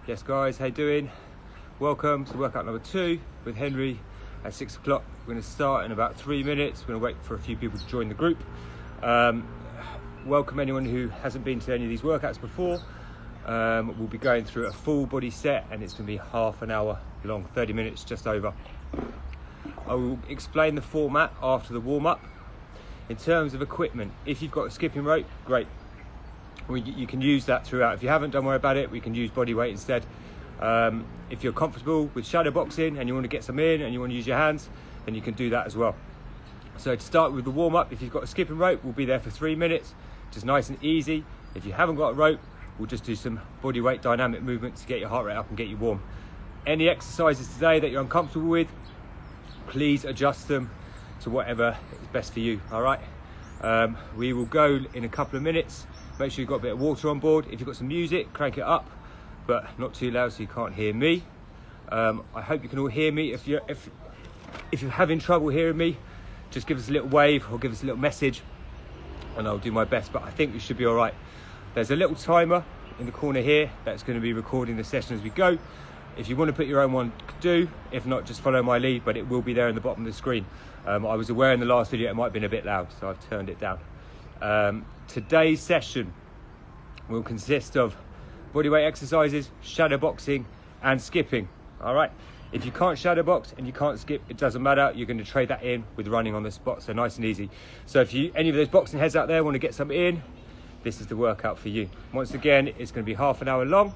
Yes guys, how you doing? Welcome to workout number 2 with Henry at 6 o'clock. We're going to start in about 3 minutes. We're going to wait for a few people to join the group. Welcome anyone who hasn't been to any of these workouts before. We'll be going through a full body set and it's going to be half an hour long, 30 minutes just over. I will explain the format after the warm-up. In terms of equipment, if you've got a skipping rope, great. You can use that throughout. If you haven't, don't worry about it. We can use body weight instead. If you're comfortable with shadow boxing and you want to get some in and you want to use your hands, then you can do that as well. So to start with the warm-up, if you've got a skipping rope, we'll be there for 3 minutes, just nice and easy. If you haven't got a rope, we'll just do some body weight dynamic movement to get your heart rate up and get you warm. Any exercises today that you're uncomfortable with, please adjust them to whatever is best for you, all right? We will go in a couple of minutes. Make sure you've got a bit of water on board. If you've got some music, crank it up, but not too loud so you can't hear me. I hope you can all hear me. If you're having trouble hearing me, just give us a little wave or give us a little message and I'll do my best, but I think we should be all right. There's a little timer in the corner here that's going to be recording the session as we go. If you want to put your own one, do. If not, just follow my lead, but it will be there in the bottom of the screen. I was aware in the last video it might have been a bit loud, so I've turned it down. Today's session will consist of bodyweight exercises, shadow boxing and skipping. All right, if you can't shadow box and you can't skip, it doesn't matter. You're going to trade that in with running on the spot, so nice and easy. So if any of those boxing heads out there want to get some in, this is the workout for you. Once again, it's going to be half an hour long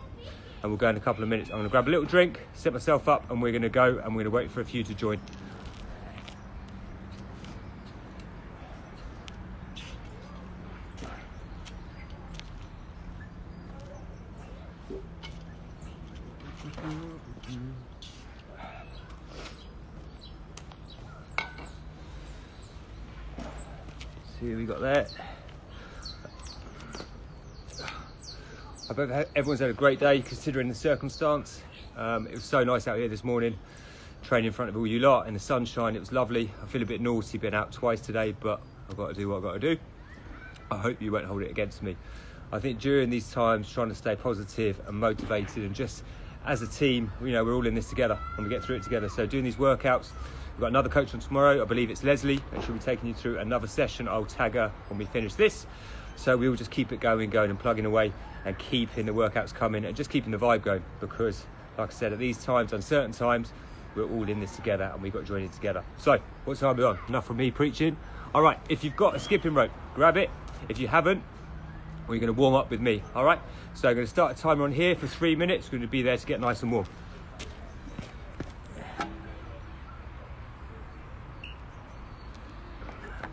and we'll go in a couple of minutes. I'm going to grab a little drink, set myself up, and we're going to go and we're going to wait for a few to join. See who we got there. I hope everyone's had a great day considering the circumstance. It was so nice out here this morning, training in front of all you lot in the sunshine. It was lovely. I feel a bit naughty being out twice today, but I've got to do what I've got to do. I hope you won't hold it against me. I think during these times, trying to stay positive and motivated and just as a team, we're all in this together and we get through it together. So doing these workouts, we've got another coach on tomorrow. I believe it's Leslie, and she'll be taking you through another session. I'll tag her when we finish this. So we will just keep it going and plugging away and keeping the workouts coming and just keeping the vibe going, because like I said, at these times, uncertain times, we're all in this together and we've got to join it together. So what time are we on? Enough from me preaching. All right, if you've got a skipping rope, grab it. If you haven't, we're going to warm up with me. All right, so I'm going to start a timer on here for 3 minutes. We're going to be there to get nice and warm.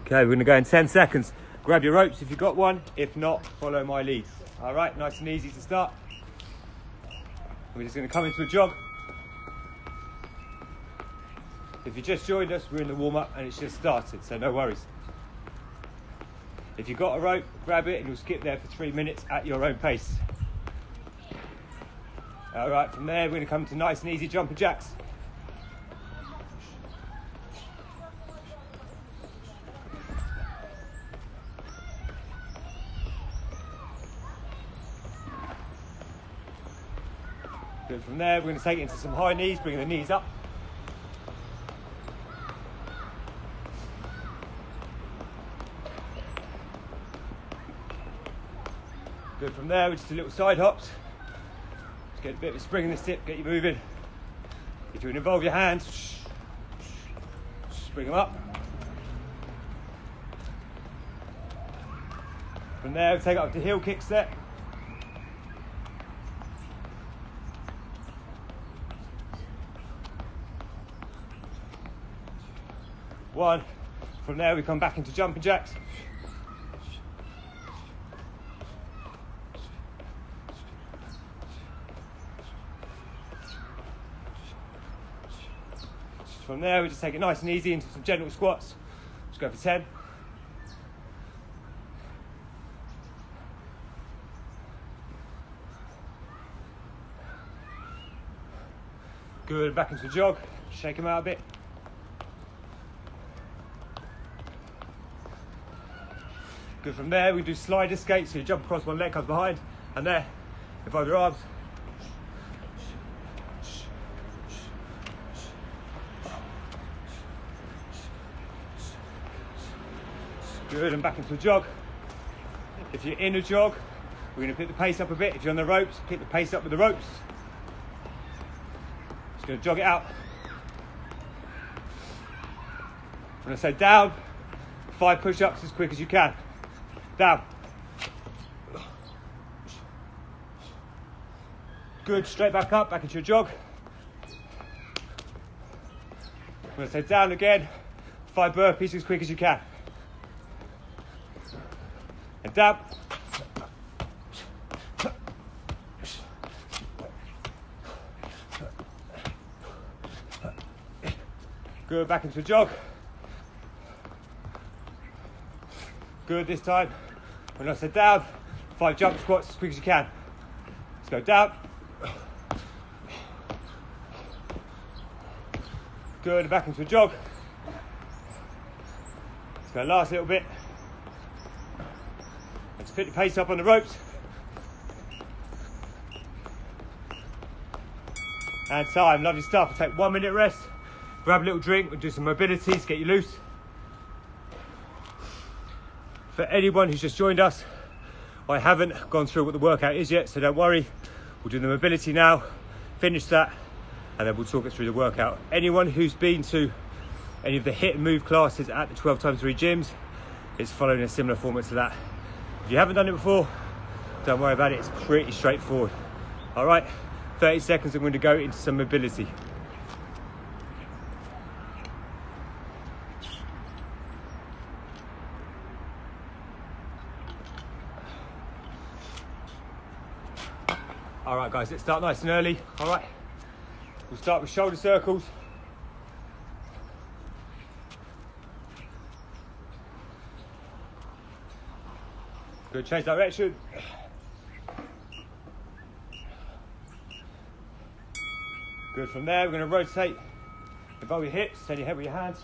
Okay, we're going to go in 10 seconds. Grab your ropes if you've got one. If not, follow my lead. All right, nice and easy to start. We're just going to come into a jog. If you just joined us, we're in the warm-up and it's just started, so no worries. If you've got a rope, grab it and you'll skip there for 3 minutes at your own pace. All right, from there, we're going to come to nice and easy jumping jacks. Good. From there, we're going to take it into some high knees, bringing the knees up. Good. From there, we just do little side hops. Just get a bit of a spring in the step, get you moving. If you can involve your hands, just bring them up. From there, we take it up to heel kick step. One. From there, we come back into jumping jacks. From there, we just take it nice and easy into some gentle squats. Just go for 10. Good, back into a jog. Shake them out a bit. Good. From there, we do slider skates. So you jump across one leg, comes behind, and there. Involve your arms. Good, and back into a jog. If you're in a jog, we're going to pick the pace up a bit. If you're on the ropes, pick the pace up with the ropes. Just going to jog it out. I'm going to say down, 5 push-ups as quick as you can. Down. Good, straight back up, back into your jog. I'm going to say down again, 5 burpees as quick as you can. And down. Good, back into a jog. Good, this time, when I said down, 5 jump squats as quick as you can. Let's go down. Good, back into a jog. Let's go last little bit. Let's pick the pace up on the ropes. And time, lovely stuff. We'll take 1 minute rest, grab a little drink, we'll do some mobilities, get you loose. For anyone who's just joined us, I haven't gone through what the workout is yet, so don't worry. We'll do the mobility now, finish that, and then we'll talk it through the workout. Anyone who's been to any of the hit and move classes at the 12x3 gyms, it's following a similar format to that. If you haven't done it before, don't worry about it, it's pretty straightforward. All right, 30 seconds, I'm going to go into some mobility. All right guys, let's start nice and early. All right, we'll start with shoulder circles. Good, change direction. Good, from there we're going to rotate, involve your hips, turn your head with your hands.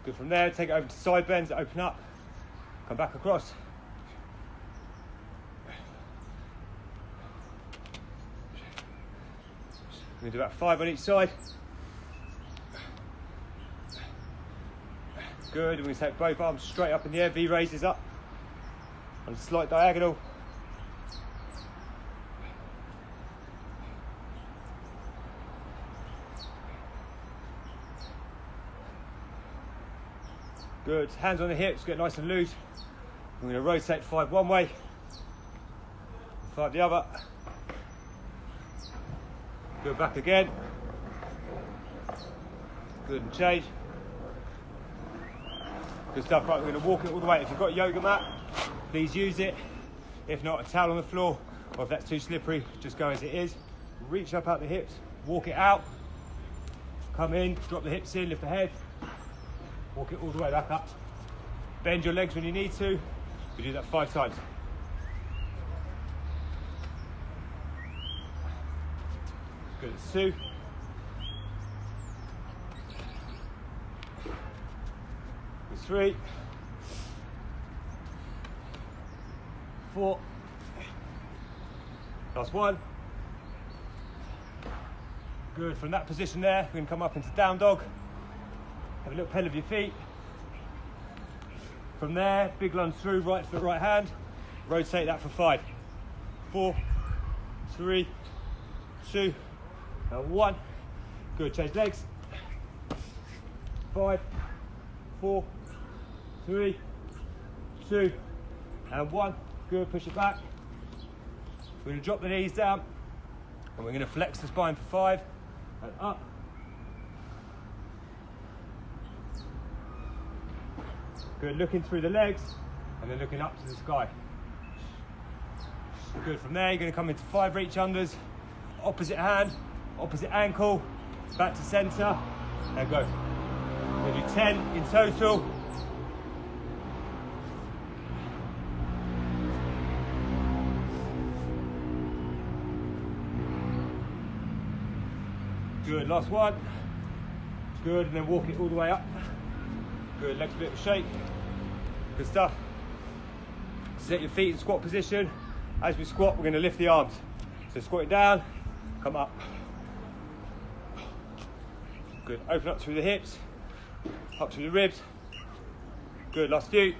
Good, from there take it over to side bends, open up, come back across. We're going to do about 5 on each side. Good, and we take both arms straight up in the air, V raises up on a slight diagonal. Good, hands on the hips, get nice and loose. We're going to rotate 5 one way, 5 the other. Good, back again. Good, and change. Good stuff. Right, we're going to walk it all the way. If you've got a yoga mat, please use it. If not, a towel on the floor, or if that's too slippery, just go as it is. Reach up out the hips, walk it out. Come in, drop the hips in, lift the head. Walk it all the way back up. Bend your legs when you need to. We do that 5 times. Good, 2. Good, 3. 4. Last 1. Good, from that position there, we're going to come up into down dog. Have a little pedal of your feet. From there, big lunge through, right foot, right hand. Rotate that for 5. 4, 3, 2, and 1. Good, change legs. 5, 4, 3, 2, and 1. Good, push it back. We're going to drop the knees down, and we're going to flex the spine for 5, and up. Good, looking through the legs, and then looking up to the sky. Good, from there you're going to come into 5 reach unders, opposite hand, opposite ankle, back to centre, and go. We'll do 10 in total. Good, last one. Good, and then walk it all the way up. Good, legs a bit of a shake. Good stuff. Set your feet in squat position. As we squat, we're going to lift the arms. So squat it down, come up. Good, open up through the hips, up through the ribs. Good, last few.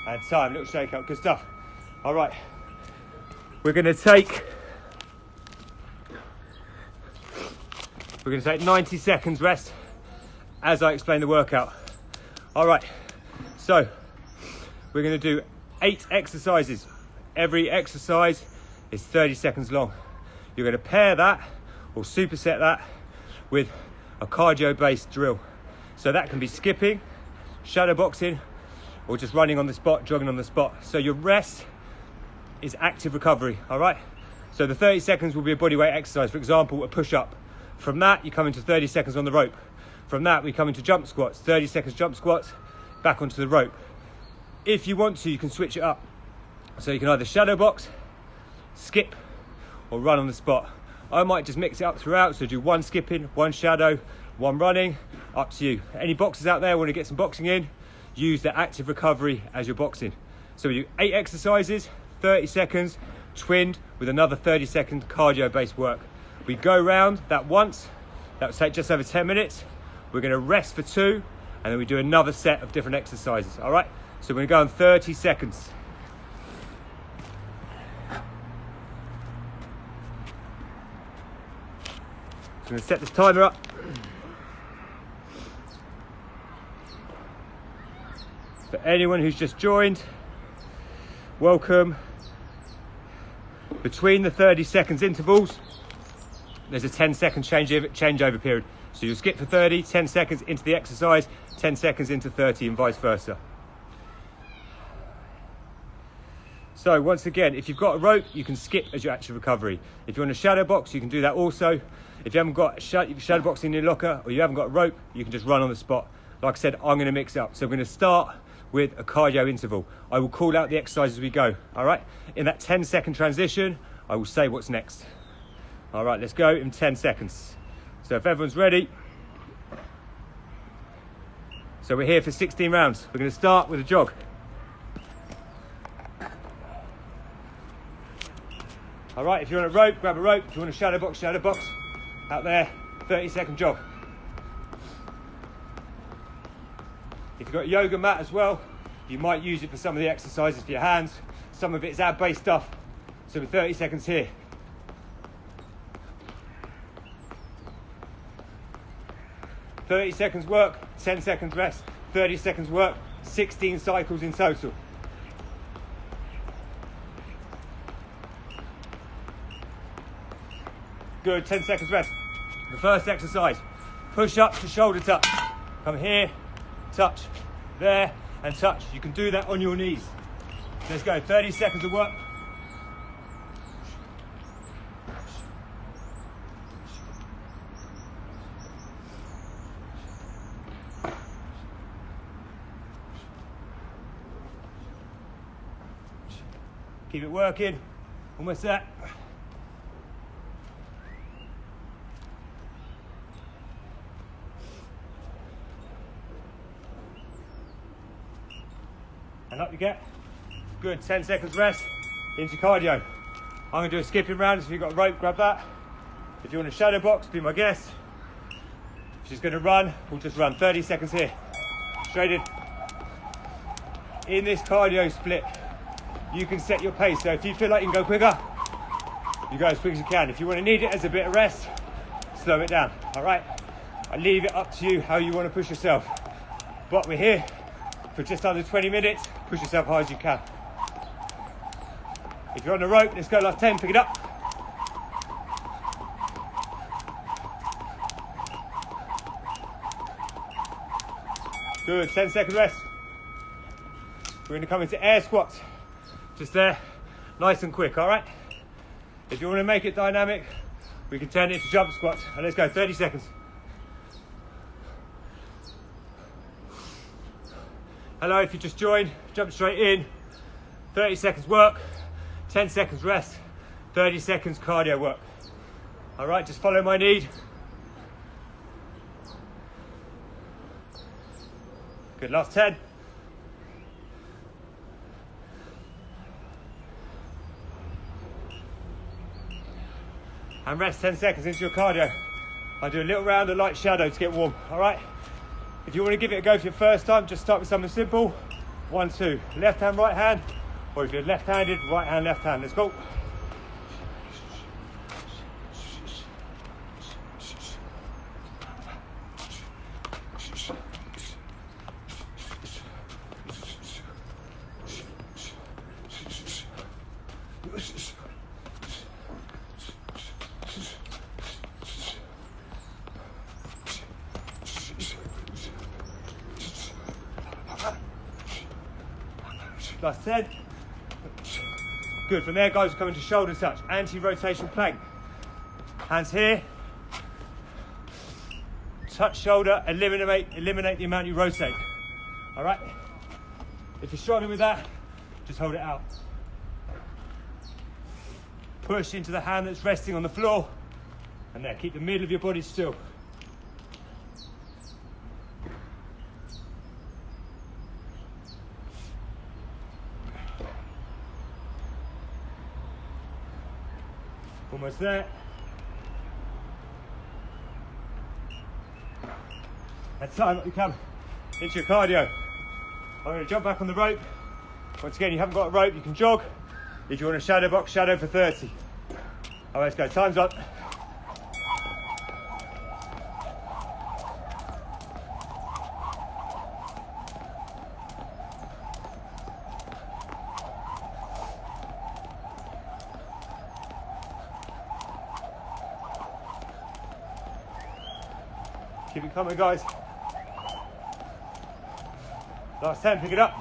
And time, little shake up, good stuff. All right, we're going to take 90 seconds rest as I explain the workout. All right, so we're going to do 8 exercises. Every exercise is 30 seconds long. You're going to pair that or superset that with a cardio-based drill. So that can be skipping, shadow boxing, or just running on the spot, jogging on the spot. So your rest is active recovery, all right? So the 30 seconds will be a bodyweight exercise. For example, a push-up. From that, you come into 30 seconds on the rope. From that, we come into jump squats, 30 seconds jump squats, back onto the rope. If you want to, you can switch it up. So you can either shadow box, skip, or run on the spot. I might just mix it up throughout, so do 1 skipping, 1 shadow, 1 running, up to you. Any boxers out there want to get some boxing in, use the active recovery as your boxing. So we do 8 exercises, 30 seconds, twinned with another 30-second cardio-based work. We go round that once, that will take just over 10 minutes. We're going to rest for 2, and then we do another set of different exercises, all right? So we're going to go on 30 seconds. So I'm going to set this timer up. For anyone who's just joined, welcome. Between the 30 seconds intervals, there's a 10-second changeover period. So you'll skip for 30, 10 seconds into the exercise, 10 seconds into 30 and vice versa. So once again, if you've got a rope, you can skip as your active recovery. If you want a shadow box, you can do that also. If you haven't got shadow boxing in your locker or you haven't got a rope, you can just run on the spot. Like I said, I'm going to mix it up. So we're going to start with a cardio interval. I will call out the exercise as we go, all right? In that 10-second transition, I will say what's next. All right, let's go in 10 seconds. So if everyone's ready. So we're here for 16 rounds. We're going to start with a jog. All right, if you're on a rope, grab a rope. If you want a shadow box, out there, 30-second jog. If you've got a yoga mat as well, you might use it for some of the exercises for your hands. Some of it is ab-based stuff. So we're 30 seconds here. "30 seconds work, 10 seconds rest, 30 seconds work, 16 cycles in total. Good, 10 seconds rest. The first exercise, push up to shoulder touch. Come here, touch, there, and touch. You can do that on your knees. Let's go, 30 seconds of work. Keep it working, almost there. And up you get. Good, 10 seconds rest, into cardio. I'm gonna do a skipping round, so if you've got a rope, grab that. If you want a shadow box, be my guest. If she's gonna run, we'll just run 30 seconds here. Straight in. In this cardio split, you can set your pace. So if you feel like you can go quicker, you go as quick as you can. If you want to need it as a bit of rest, slow it down, all right? I leave it up to you how you want to push yourself. But we're here for just under 20 minutes. Push yourself hard as you can. If you're on the rope, let's go last 10, pick it up. Good, 10 second rest. We're going to come into air squats. Just there, nice and quick, all right? If you want to make it dynamic, we can turn it into jump squats. And let's go, 30 seconds. Hello, if you just joined, jump straight in. 30 seconds work, 10 seconds rest, 30 seconds cardio work. All right, just follow my lead. Good, last 10. And rest 10 seconds into your cardio. I do a little round of light shadow to get warm, all right? If you want to give it a go for your first time, just start with something simple. 1, 2, left hand, right hand, or if you're left-handed, right hand, left hand. Let's go. Last 10. Good, from there guys, we're coming to shoulder touch, anti-rotation plank. Hands here. Touch shoulder, eliminate the amount you rotate. All right? If you're struggling with that, just hold it out. Push into the hand that's resting on the floor. And there, keep the middle of your body still. Almost there. That's time you come into your cardio. I'm going to jump back on the rope. Once again, you haven't got a rope, you can jog. If you want a shadow box, shadow for 30. All right, let's go. Time's up. Keep it coming, guys. Last 10, pick it up.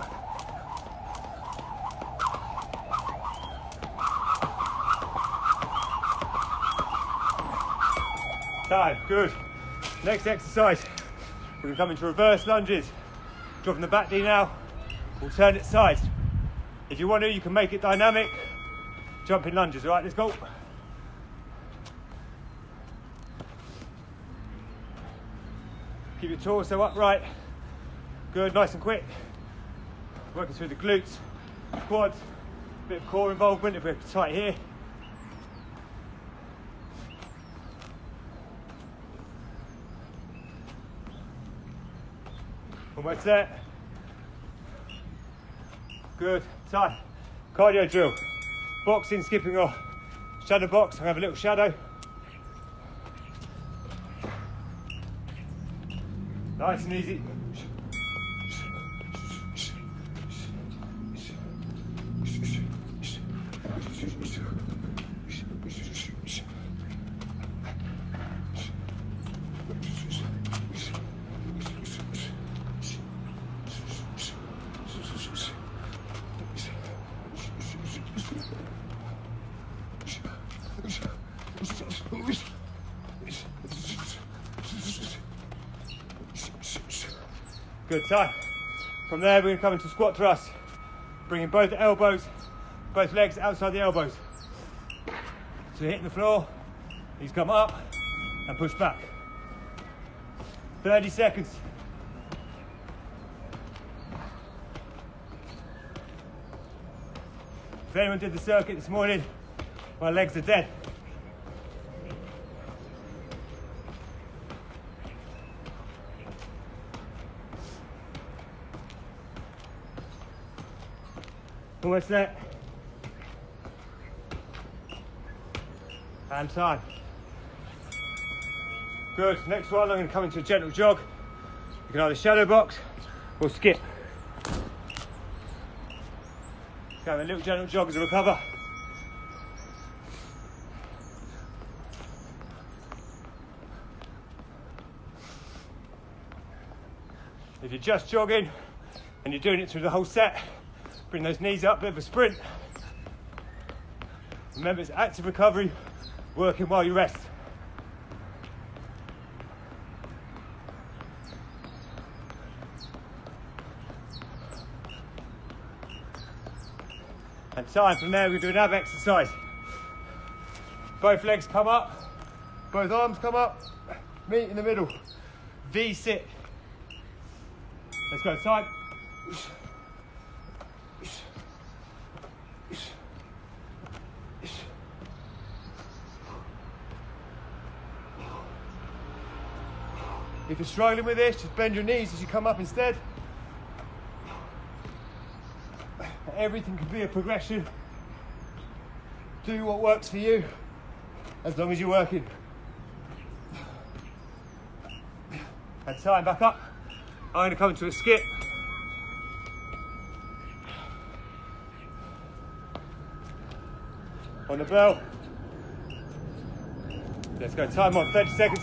Time, good. Next exercise, we're going to come into reverse lunges. Dropping the back knee now, alternate sides. If you want to, you can make it dynamic. Jumping lunges, all right, let's go. Keep your torso upright. Good, nice and quick. Working through the glutes, quads, bit of core involvement if we're tight here. Almost there. Good, tight. Cardio drill. Boxing, skipping or shadow box. I have a little shadow. Nice and easy. Good, time. From there, we're going to come into squat thrust. Bringing both elbows, both legs outside the elbows. So hitting the floor, he's come up and push back. 30 seconds. If anyone did the circuit this morning, my legs are dead. Almost there. And time. Good. Next one, I'm going to come into a gentle jog. You can either shadow box or skip. Have a little gentle jog as a recover. If you're just jogging and you're doing it through the whole set, bring those knees up, bit of a sprint. Remember, it's active recovery, working while you rest. And time. From there, we're going to do an ab exercise. Both legs come up, both arms come up, meet in the middle. V sit. Let's go, time. If you're struggling with this, just bend your knees as you come up instead. Everything can be a progression. Do what works for you, as long as you're working. And time, back up. I'm going to come into a skip. On the bell. Let's go, time on, 30 seconds.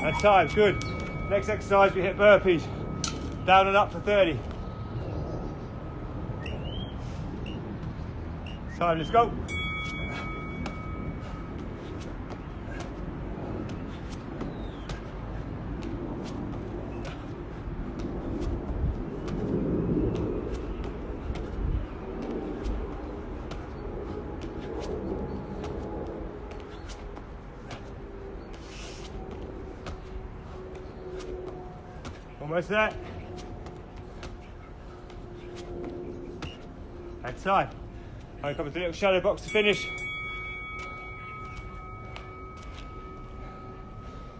That's time, good. Next exercise, we hit burpees. Down and up for 30. Time, let's go. Almost there. And time. I'm coming to the little shadow box to finish.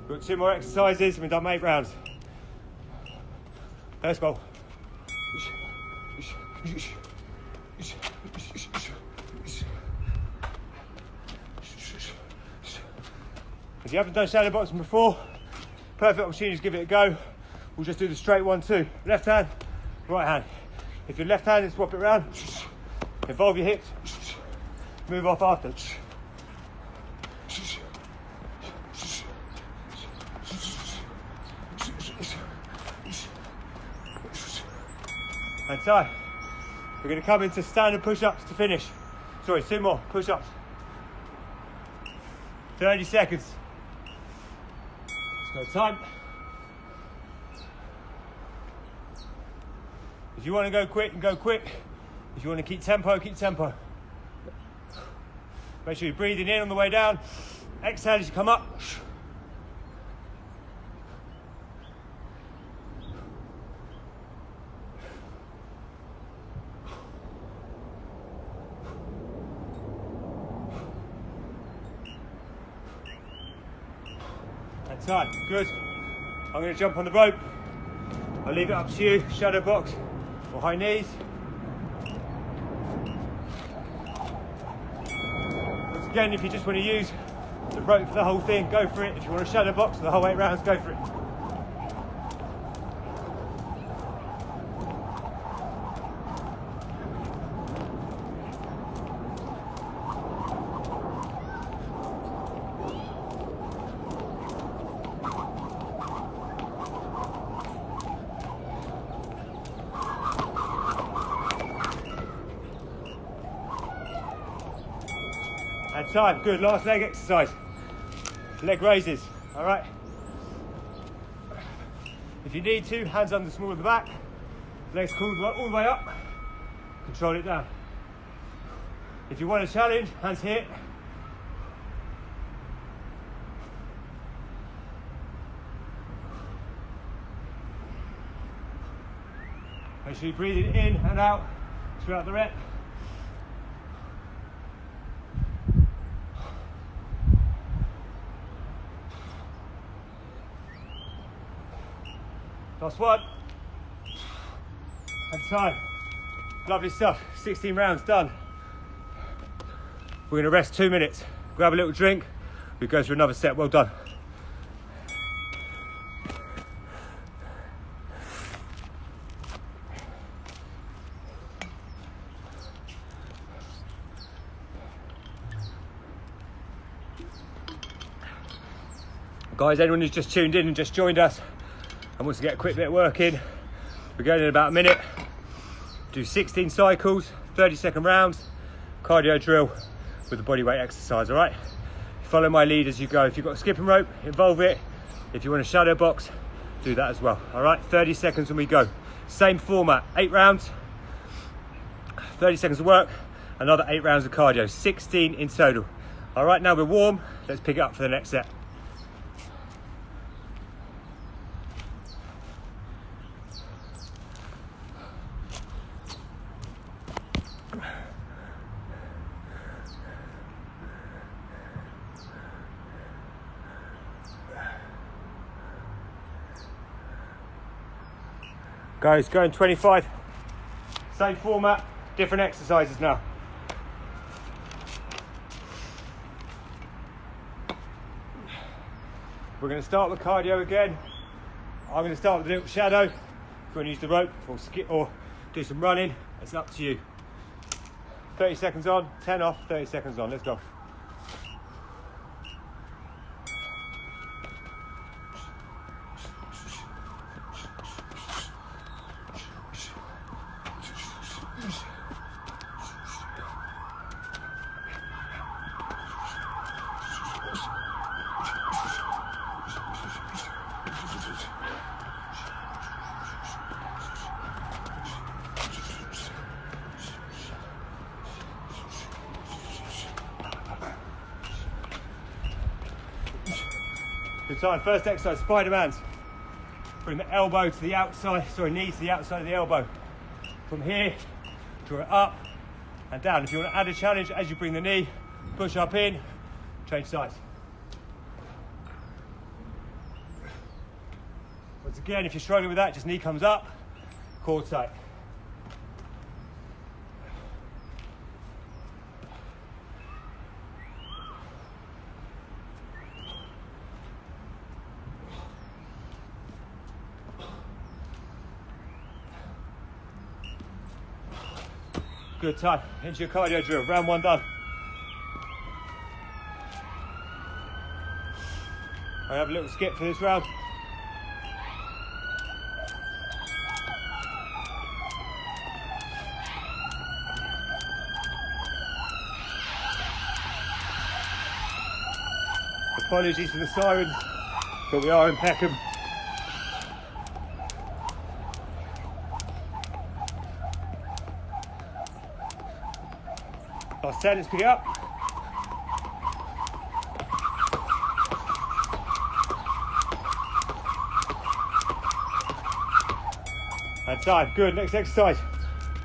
Got 2 more exercises and we've done 8 rounds. Let's go. If you haven't done shadow boxing before, perfect opportunity to give it a go. We'll just do the straight 1-2. Left hand, right hand. If you're left handed, swap it around. Involve your hips. Move off after. And time. We're going to come into standard push-ups to finish. Sorry, 2 more push-ups. 30 seconds. Let's go, time. If you want to go quick, go quick. If you want to keep tempo, keep tempo. Make sure you're breathing in on the way down. Exhale as you come up. And time, good. I'm going to jump on the rope. I'll leave it up to you, shadow box or high knees. Once again, if you just want to use the rope for the whole thing, go for it. If you want a shadow box for the whole 8 rounds, go for it. And time, good, last leg exercise. Leg raises, all right? If you need to, hands under the small of the back, legs pulled all the way up, control it down. If you want a challenge, hands here. Make sure you're breathing in and out throughout the rep. Last one. And time. Lovely stuff. 16 rounds done. We're going to rest 2 minutes. Grab a little drink. We go through another set. Well done. Guys, anyone who's just tuned in and just joined us and wants to get a quick bit of work in, We're going in about a minute. Do 16 cycles, 30-second rounds, cardio drill with the body weight exercise, all right? Follow my lead as you go. If you've got a skipping rope, involve it. If you want a shadow box, do that as well, all right? 30 seconds when we go. Same format, 8 rounds, 30 seconds of work, another 8 rounds of cardio, 16 in total. All right, now we're warm. Let's pick it up for the next set. Guys, going 25. Same format, different exercises now. We're going to start with cardio again. I'm going to start with a little shadow. If you want to use the rope or skip or do some running, it's up to you. 30 seconds on, 10 off, 30 seconds on. Let's go. Good time. First exercise, Spider-Man's. Bring the elbow to the outside, knee to the outside of the elbow. From here, draw it up and down. If you want to add a challenge as you bring the knee, push up in, change sides. Once again, if you're struggling with that, just knee comes up, core tight. Good time. Into your cardio drill. Round 1 done. I have a little skip for this round. Apologies for the sirens, but we are in Peckham. Last 10, let's pick it up. And time, good. Next exercise,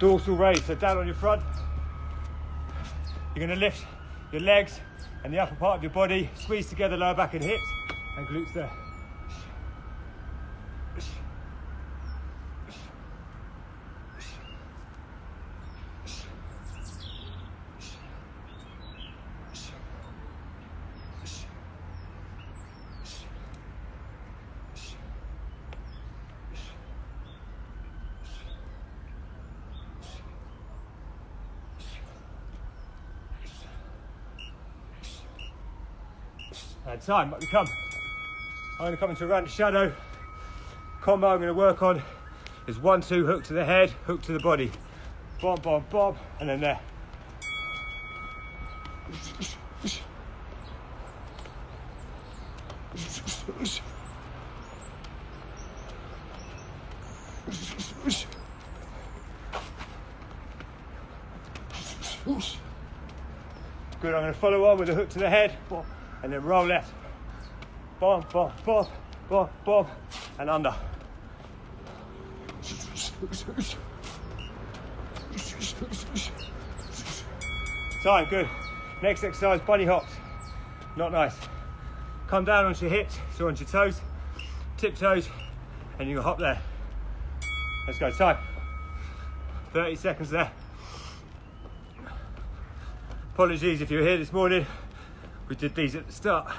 dorsal raise. So down on your front. You're going to lift your legs and the upper part of your body, squeeze together lower back and hips and glutes there. And time, up we come. I'm going to come into a round of shadow. Combo I'm going to work on is 1-2, hook to the head, hook to the body. Bob, bob, bob, and then there. Good, I'm going to follow on with a hook to the head, bob, and then roll left. Bob, bob, bob, bob, bob, and under. Time, good. Next exercise, bunny hops. Not nice. Come down onto your hips, so onto your toes, tiptoes, and you can hop there. Let's go, time. 30 seconds there. Apologies if you were here this morning. We did these at the start.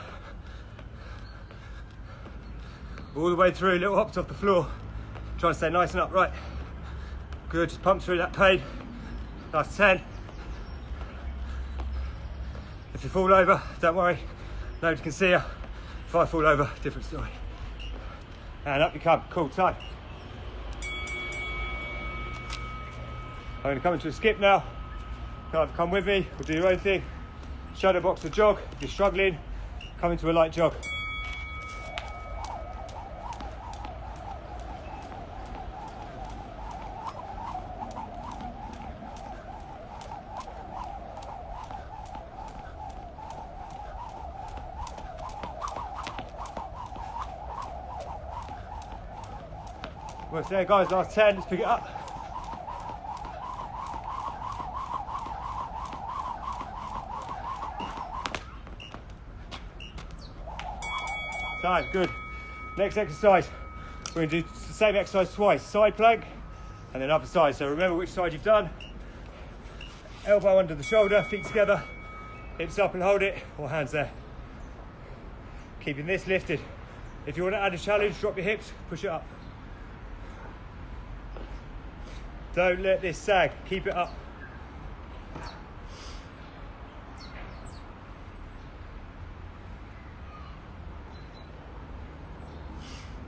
All the way through, little hops off the floor. Try and stay nice and upright. Good, just pump through that pain. Last 10. If you fall over, don't worry, nobody can see you. If I fall over, different story. And up you come, cool, time. going to come into a skip now. Come with me, or do your own thing. Shadow box or jog. If you're struggling, come into a light jog. Almost there, guys, last 10, let's pick it up. Time, good. Next exercise, we're going to do the same exercise twice. Side plank and then other side. So remember which side you've done. Elbow under the shoulder, feet together, hips up and hold it, or hands there. Keeping this lifted. If you want to add a challenge, drop your hips, push it up. Don't let this sag, keep it up.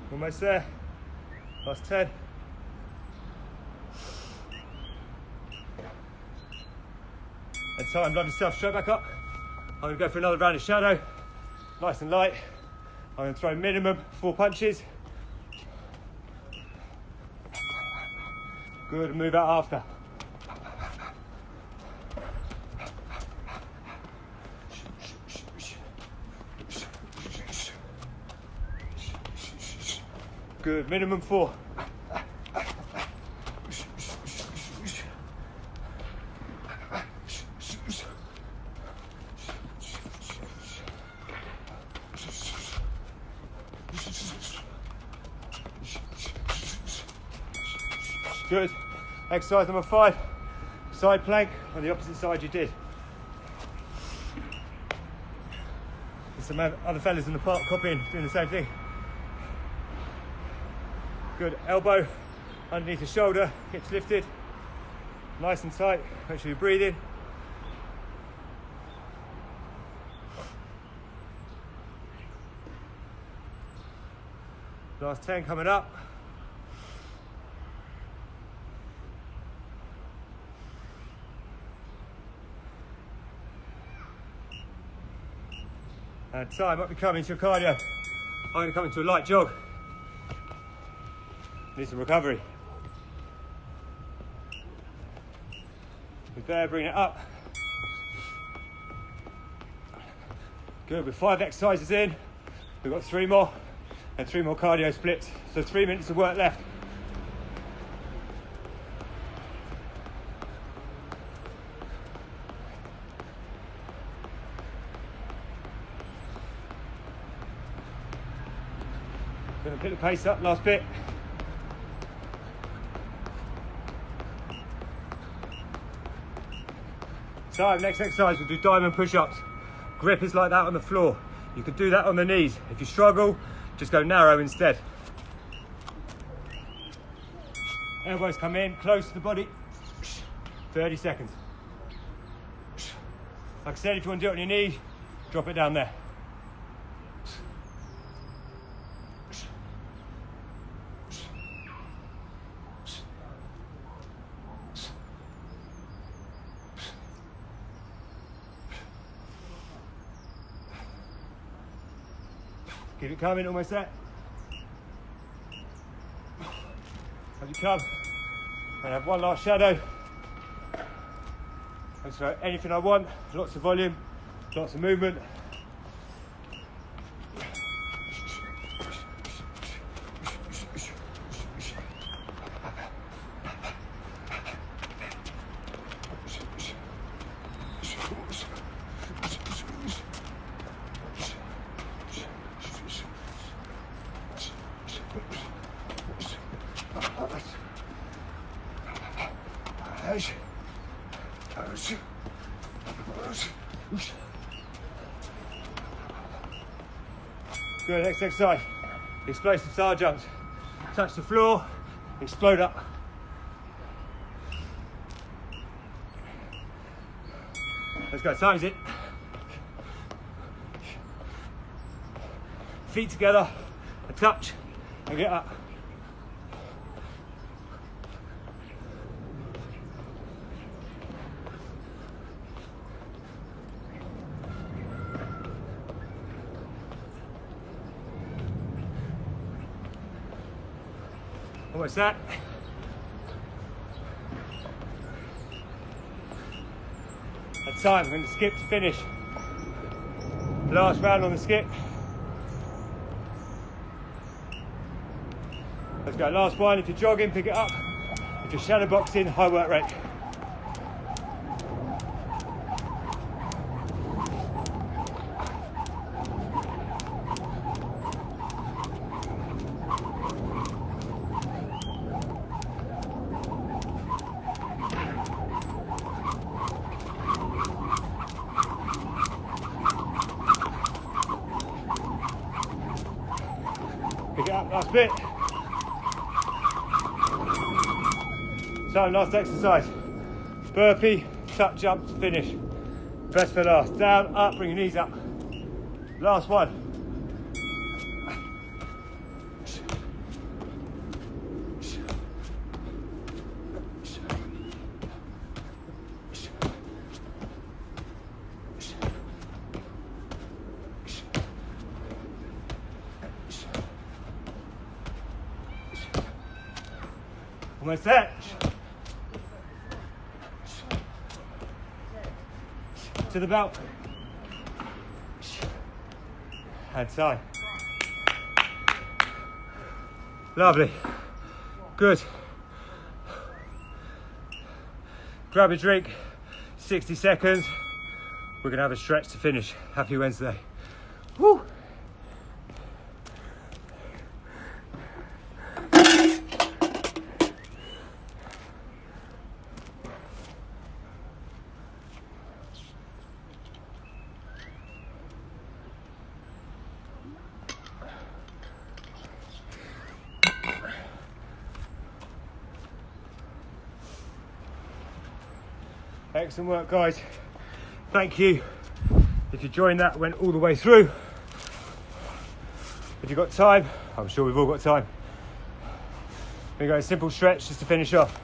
Almost there, last 10. And time, love yourself straight back up. I'm going to go for another round of shadow, nice and light. I'm going to throw minimum 4 punches. Good, move out after. Good, minimum 4. Good. Exercise number 5, side plank on the opposite side you did. There's some other fellas in the park copying, doing the same thing. Good, elbow underneath the shoulder, hips lifted, nice and tight, make sure you're breathing. Last 10 coming up. And time might be coming to your cardio. I'm going to come into a light jog. Need some recovery. Good there, bring it up. Good, with 5 exercises in, we've got 3 more, and 3 more cardio splits. So 3 minutes of work left. Gonna pick the pace up, last bit. So next exercise, we'll do diamond push-ups. Grip is like that on the floor. You can do that on the knees. If you struggle, just go narrow instead. Elbows come in, close to the body. 30 seconds. Like I said, if you want to do it on your knees, drop it down there. Keep it coming, almost there. As you come, and have one last shadow. And so anything I want, lots of volume, lots of movement. Good, next exercise, explosive style jumps. Touch the floor, explode up. Let's go, time's it. Feet together, a touch, and get up. Almost that. At time, I'm going to skip to finish. Last round on the skip. Let's go, last one. If you're jogging, pick it up. If you're shadow boxing, high work rate. Pick it up, last bit. So, last exercise. Burpee, tuck jump to finish. Best for last. Down, up, bring your knees up. Last one. Almost there. To the belt. And side. Lovely. Good. Grab a drink. 60 seconds. We're going to have a stretch to finish. Happy Wednesday. Woo! Excellent work, guys. Thank you. If you joined that, went all the way through. If you've got time, I'm sure we've all got time. We're going to go a simple stretch just to finish off.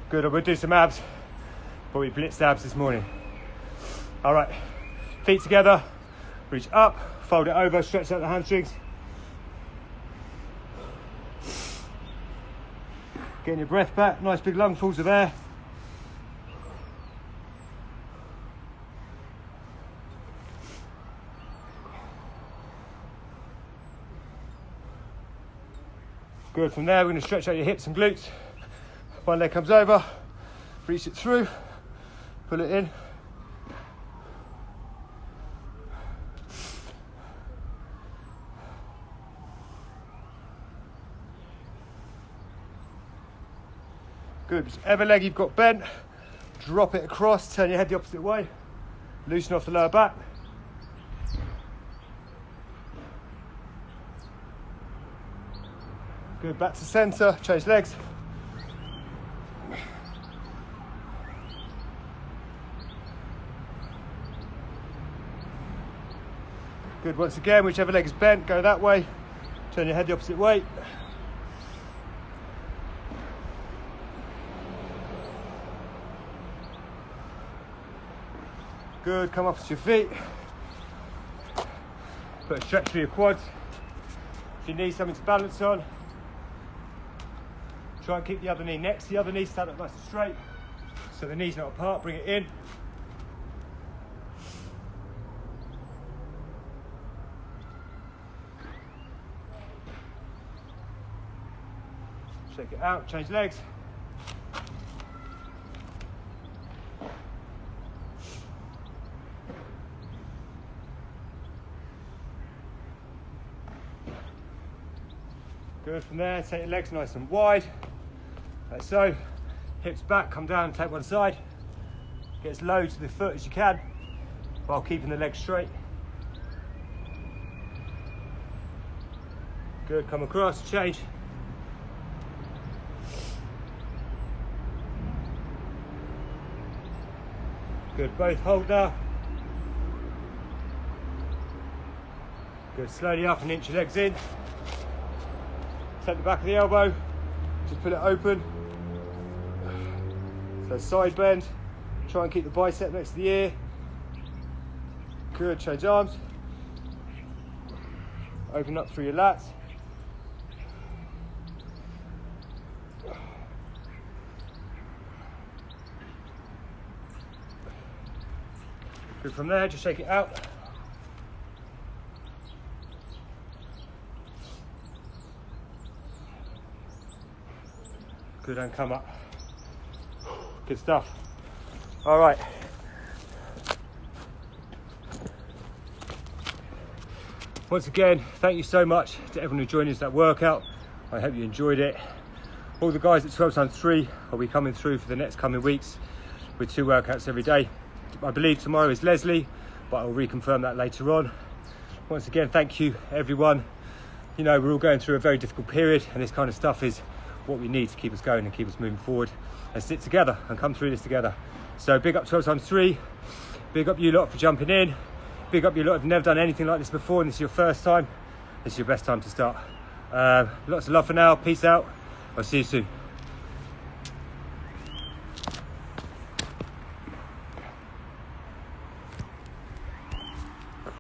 Good, I'm going to do some abs, but we blitzed abs this morning. All right, feet together, reach up, fold it over, stretch out the hamstrings. Getting your breath back, nice big lungfuls of air. Good, from there we're going to stretch out your hips and glutes. One leg comes over, reach it through, pull it in. Good, whichever leg you've got bent, drop it across, turn your head the opposite way, loosen off the lower back. Good, back to centre, change legs. Good, once again, whichever leg is bent, go that way, turn your head the opposite way. Good, come up to your feet. Put a stretch through your quads. If you need something to balance on, try and keep the other knee next to the other knee, stand up nice and straight. So the knee's not apart, bring it in. Shake it out, change legs. Good, from there, take your legs nice and wide, like so. Hips back, come down, take one side. Get as low to the foot as you can, while keeping the legs straight. Good, come across, change. Good, both hold now. Good, slowly up and inch your legs in. Take the back of the elbow, just pull it open. So side bend, try and keep the bicep next to the ear. Good, change arms. Open up through your lats. Good from there, just shake it out. Good, and come up. Good stuff. All right. Once again, thank you so much to everyone who joined us that workout. I hope you enjoyed it. All the guys at 12x3 will be coming through for the next coming weeks with 2 workouts every day. I believe tomorrow is Leslie, but I'll reconfirm that later on. Once again, thank you everyone. You know, we're all going through a very difficult period, and this kind of stuff is what we need to keep us going and keep us moving forward and sit together and come through this together. So big up 12x3, big up you lot for jumping in, big up you lot who've never done anything like this before and this is your first time. This is your best time to start. Lots of love for now, peace out, I'll see you soon.